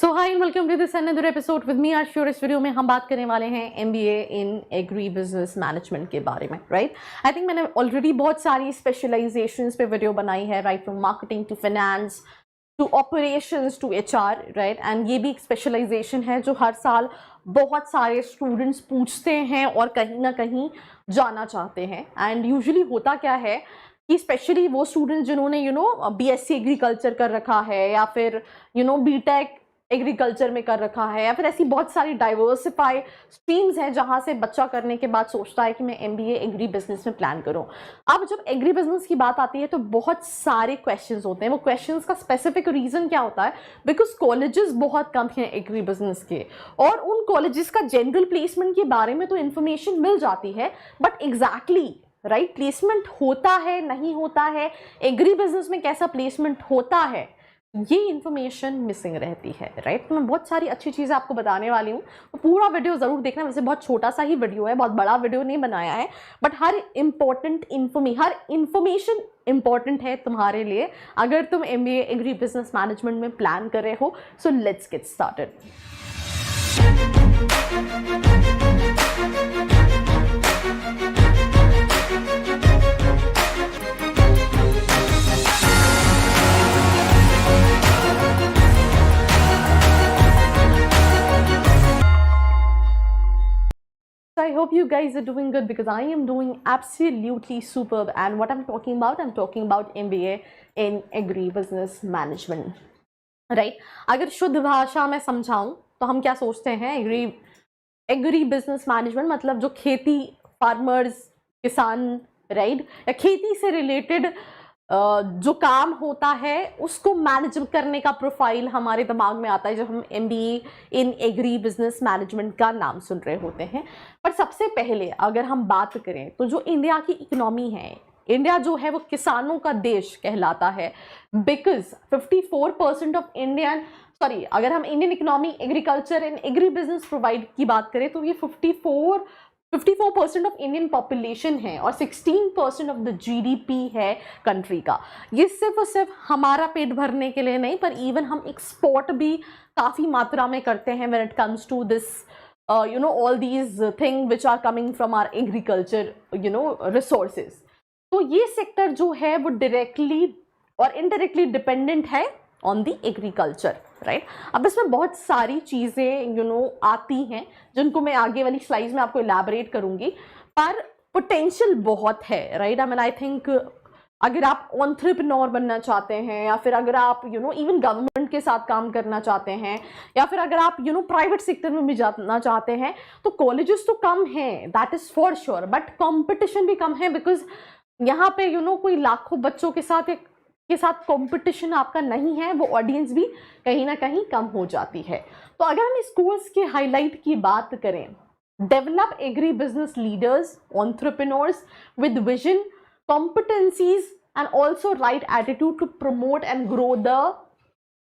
So hi and welcome to this another episode with me Ashur. इस video में हम बात करने वाले हैं MBA in agri business management के बारे में, राइट। आई थिंक मैंने ऑलरेडी बहुत सारी स्पेशलाइजेशंस पे वीडियो बनाई है, right, from marketing to finance to operations to HR, right. And ये भी एक स्पेशलाइजेशन है जो हर साल बहुत सारे स्टूडेंट्स पूछते हैं और कहीं ना कहीं जाना चाहते हैं। एंड यूजुअली होता क्या है कि स्पेशली वो स्टूडेंट्स जिन्होंने बीएससी एग्रीकल्चर कर रखा है या फिर बीटेक एग्रीकल्चर में कर रखा है या फिर ऐसी बहुत सारी डाइवर्सिफाई स्ट्रीम्स हैं जहां से बच्चा करने के बाद सोचता है कि मैं एमबीए एग्री बिजनेस में प्लान करूं। अब जब एग्री बिजनेस की बात आती है तो बहुत सारे क्वेश्चंस होते हैं। वो क्वेश्चंस का स्पेसिफिक रीजन क्या होता है? बिकॉज कॉलेजेस बहुत कम हैं एग्री बिजनेस के, और उन कॉलेजेस का जनरल प्लेसमेंट के बारे में तो इन्फॉर्मेशन मिल जाती है, बट एग्जैक्टली राइट प्लेसमेंट होता है नहीं होता है, एग्री बिजनेस में कैसा प्लेसमेंट होता है, ये इन्फॉर्मेशन मिसिंग रहती है, राइट। तो मैं बहुत सारी अच्छी चीज़ें आपको बताने वाली हूँ, तो पूरा वीडियो ज़रूर देखना। वैसे बहुत छोटा सा ही वीडियो है, बहुत बड़ा वीडियो नहीं बनाया है, बट हर इन्फॉर्मेशन इंपॉर्टेंट है तुम्हारे लिए अगर तुम एमबीए एग्री बिजनेस मैनेजमेंट में प्लान कर रहे हो। So let's get started. I hope you guys are doing good because I am doing absolutely superb. And what I'm talking about MBA in Agri Business Management, right? अगर शुद्ध भाषा में समझाऊं तो हम क्या सोचते हैं? एग्री बिजनेस मैनेजमेंट मतलब जो खेती, फार्मर्स, किसान, राइट, या खेती से रिलेटेड जो काम होता है उसको मैनेज करने का प्रोफाइल हमारे दिमाग में आता है जब हम MBA in agri business management का नाम सुन रहे होते हैं। पर सबसे पहले अगर हम बात करें तो जो इंडिया की इकोनॉमी है, इंडिया जो है वो किसानों का देश कहलाता है, बिकॉज 54% ऑफ अगर हम Indian economy agriculture and agri business provide की बात करें तो ये 54% ऑफ इंडियन पॉपुलेशन है और 16% ऑफ द जीडीपी है कंट्री का। ये सिर्फ और सिर्फ हमारा पेट भरने के लिए नहीं, पर इवन हम एक्सपोर्ट भी काफ़ी मात्रा में करते हैं when it comes to this all these things which are coming from our agriculture resources। तो ये सेक्टर जो है वो डायरेक्टली और इनडायरेक्टली डिपेंडेंट है ऑन दी एग्रीकल्चर, राइट। अब इसमें बहुत सारी चीज़ें आती हैं जिनको मैं आगे वाली स्लाइड्स में आपको इलैबोरेट करूंगी, पर पोटेंशियल बहुत है, राइट। आई थिंक अगर आप एंटरप्रेन्योर बनना चाहते हैं या फिर अगर आप इवन गवर्नमेंट के साथ काम करना चाहते हैं या फिर अगर आप प्राइवेट सेक्टर में भी जाना चाहते हैं तो कॉलेजेस तो कम हैं, that is for sure, but competition भी कम है। बिकॉज यहाँ पे कोई लाखों बच्चों के साथ कंपटीशन आपका नहीं है, वो ऑडियंस भी कहीं ना कहीं कम हो जाती है। तो अगर हम इस कोर्स के हाईलाइट की बात करें, develop agri business leaders, entrepreneurs with vision, competencies and also right attitude to promote and grow the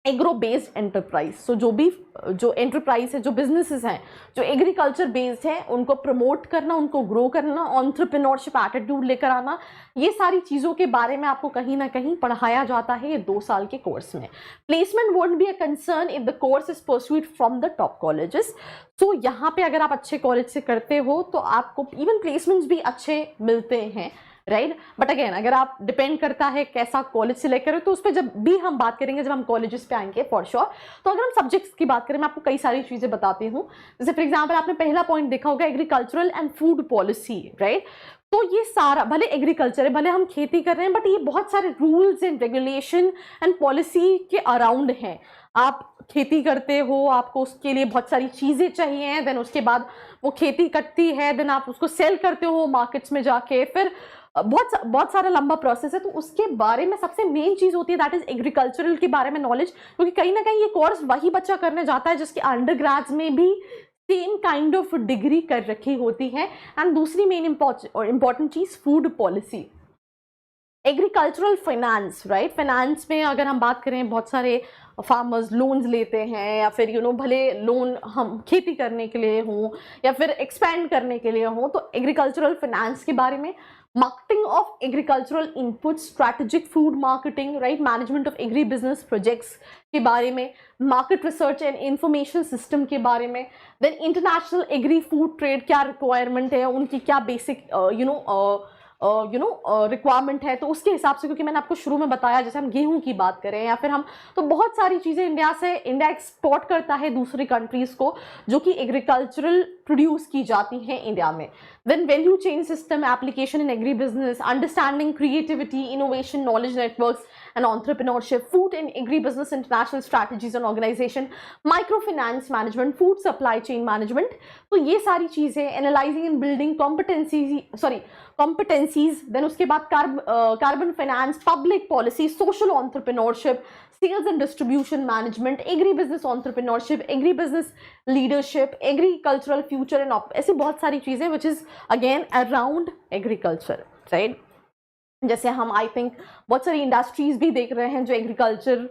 agro based enterprise. So जो एंटरप्राइज है, जो बिजनेसेस हैं जो एग्रीकल्चर बेस्ड हैं, उनको प्रमोट करना, उनको ग्रो करना, एंटरप्रेन्योरशिप एटीट्यूड लेकर आना, ये सारी चीज़ों के बारे में आपको कहीं ना कहीं पढ़ाया जाता है ये 2 साल के कोर्स में। Placement won't be a concern if the course is pursued from the top colleges. So यहाँ पे अगर आप अच्छे कॉलेज से करते हो तो आपको इवन प्लेसमेंट्स भी अच्छे मिलते हैं, राइट। बट अगेन अगर आप डिपेंड करता है कैसा कॉलेज सिलेक्ट करें, तो उस पर जब भी हम बात करेंगे, जब हम कॉलेजेस पे आएंगे फॉर श्योर। तो अगर हम सब्जेक्ट्स की बात करें, मैं आपको कई सारी चीज़ें बताती हूँ। जैसे फॉर एग्जांपल आपने पहला पॉइंट देखा होगा agricultural and food policy, right. तो ये सारा भले एग्रीकल्चर है, भले हम खेती कर रहे हैं, बट ये बहुत सारे rules and regulation and policy के अराउंड हैं। आप खेती करते हो, आपको उसके लिए बहुत सारी चीज़ें चाहिए, देन उसके बाद वो खेती कटती है, देन आप उसको सेल करते हो मार्केट्स में जाके, फिर बहुत सारा लंबा प्रोसेस है। तो उसके बारे में सबसे मेन चीज़ होती है दैट इज एग्रीकल्चरल के बारे में नॉलेज, क्योंकि कहीं ना कहीं ये कोर्स वही बच्चा करने जाता है जिसके अंडर ग्रेड्स में भी सेम काइंड ऑफ डिग्री कर रखी होती है। एंड दूसरी मेन इंपॉर्टेंट चीज़ food policy, agricultural finance, right. Finance में अगर हम बात करें, बहुत सारे फार्मर्स लोन्स लेते हैं या फिर भले लोन हम खेती करने के लिए हों या फिर एक्सपैंड करने के लिए हों, तो एग्रीकल्चरल फाइनेंस के बारे में marketing of agricultural inputs, strategic food marketing, right, management of agri business projects के बारे में, market research and information system के बारे में, then international agri food trade क्या requirement है, उनकी क्या basic रिक्वायरमेंट है, तो उसके हिसाब से, क्योंकि मैंने आपको शुरू में बताया जैसे हम गेहूं की बात करें या फिर हम, तो बहुत सारी चीज़ें इंडिया एक्सपोर्ट करता है दूसरी कंट्रीज को जो कि एग्रीकल्चरल प्रोड्यूस की जाती हैं इंडिया में. Then value chain system application in agri business, understanding creativity, innovation, knowledge networks and entrepreneurship, food and agri business international strategies and organization, microfinance management, food supply chain management. तो ये सारी चीजें analyzing and building competencies, then उसके बाद carbon finance, public policy, social entrepreneurship, sales and distribution management, agri-business entrepreneurship, agri-business leadership, agricultural future and ऐसी बहुत सारी चीज़ें which is again around agriculture, right? जैसे हम I think बहुत सारी इंडस्ट्रीज भी देख रहे हैं जो एग्रीकल्चर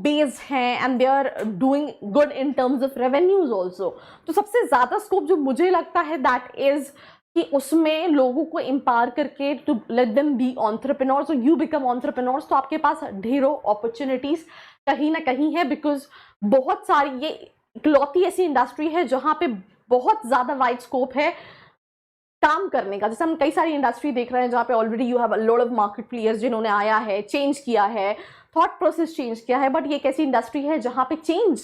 बेस्ड हैं and they are doing good in terms of revenues also. तो सबसे ज़्यादा स्कोप जो मुझे लगता है that is कि उसमें लोगों को एम्पावर करके to let them be entrepreneurs, you become entrepreneurs, तो आपके पास ढेरों अपॉर्चुनिटीज कहीं ना कहीं है. बिकॉज बहुत सारी ये इकलौती ऐसी इंडस्ट्री है जहाँ पे बहुत ज़्यादा वाइड स्कोप है काम करने का. जैसे हम कई सारी इंडस्ट्री देख रहे हैं जहाँ पे already you have a lot of market players जिन्होंने आया है, चेंज किया है, थॉट प्रोसेस चेंज किया है. बट ये एक ऐसी इंडस्ट्री है जहाँ पे चेंज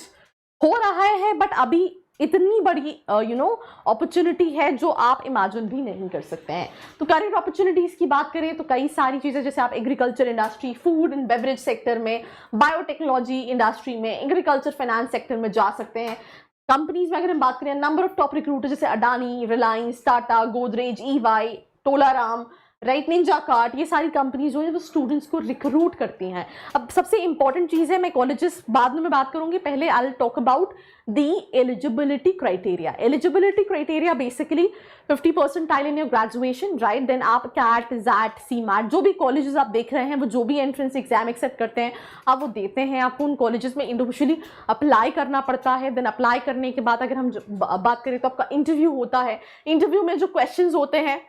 हो रहा है बट अभी इतनी बड़ी अपॉर्चुनिटी है जो आप इमेजिन भी नहीं कर सकते हैं. तो करियर अपॉर्चुनिटीज़ की बात करें तो कई सारी चीज़ें, जैसे आप agriculture industry, food and beverage sector में, बायोटेक्नोलॉजी इंडस्ट्री में, एग्रीकल्चर फाइनेंस सेक्टर में जा सकते हैं. कंपनीज में अगर हम बात करें, नंबर ऑफ टॉप रिक्रूटर जैसे Adani, Reliance, Tata, Godrej, EY, Tolaram, right, Ninjacart, ये सारी कंपनीज जो है वो स्टूडेंट्स को रिक्रूट करती हैं. अब सबसे इंपॉर्टेंट चीज़ है, मैं कॉलेजेस बाद में मैं बात करूंगी, पहले I will talk about the eligibility criteria. Eligibility criteria basically 50 percentile in your graduation, right. Then आप कैट, जैट, सीमैट, जो भी कॉलेजेस आप देख रहे हैं वो जो भी एंट्रेंस एग्जाम एक्सेप्ट करते हैं आप वो देते हैं. आपको उन कॉलेजेस में इंडिविजुअली अप्लाई करना पड़ता है. देन अप्लाई करने के बाद अगर हम बात करें तो आपका इंटरव्यू होता है. इंटरव्यू में जो क्वेश्चन होते हैं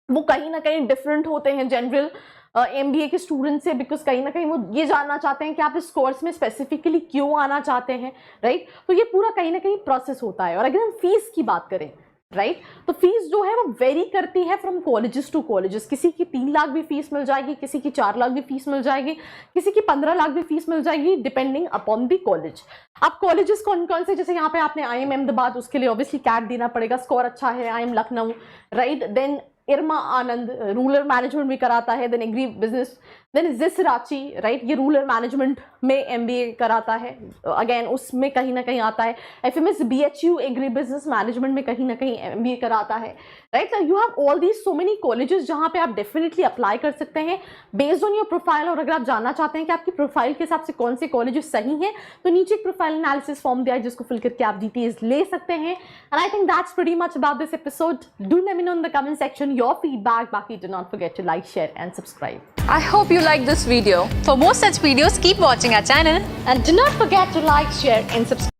वो कहीं ना कहीं डिफरेंट होते हैं जनरल MBA के स्टूडेंट से, बिकॉज कहीं ना कहीं वो ये जानना चाहते हैं कि आप इस कोर्स में स्पेसिफिकली क्यों आना चाहते हैं, राइट. तो ये पूरा कहीं ना कहीं प्रोसेस होता है. और अगर हम फीस की बात करें, राइट, तो फीस जो है वो वेरी करती है फ्रॉम कॉलेजेस टू कॉलेजेस. किसी की 3 लाख भी फीस मिल जाएगी, किसी की 4 लाख भी फीस मिल जाएगी, किसी की 15 लाख भी फीस मिल जाएगी, डिपेंडिंग अपॉन द कॉलेज. आप कॉलेजेस कौन कौन से, जैसे यहाँ पे आपने IIM अहमदाबाद, उसके लिए ऑब्वियसली कैट देना पड़ेगा, स्कोर अच्छा है. IIM Lucknow, right. देन इरमा आनंद रूरल मैनेजमेंट भी कराता है. देन एग्री बिजनेस, देन जिस रांची, राइट, ये रूरल मैनेजमेंट में MBA कराता है, अगेन उसमें कहीं ना कहीं आता है. FMS BHU agree business management में कहीं ना कहीं MBA कराता है, right. You have all these so many colleges जहाँ पे आप डेफिनेटली अप्लाई कर सकते हैं बेस्ड ऑन योर प्रोफाइल. और अगर आप जानना चाहते हैं कि आपकी प्रोफाइल के हिसाब से कौन से कॉलेजेस सही हैं तो नीचे एक प्रोफाइल एनालिसिस फॉर्म दिया है जिसको फिल करके आप डिटेल्स ले सकते हैं. And I think that's pretty much about this episode. Do let me know in the comment section your feedback. Baki, do not forget to like, share and subscribe. I hope you like this video. For more such videos, keep watching our channel. And do not forget to like, share and subscribe.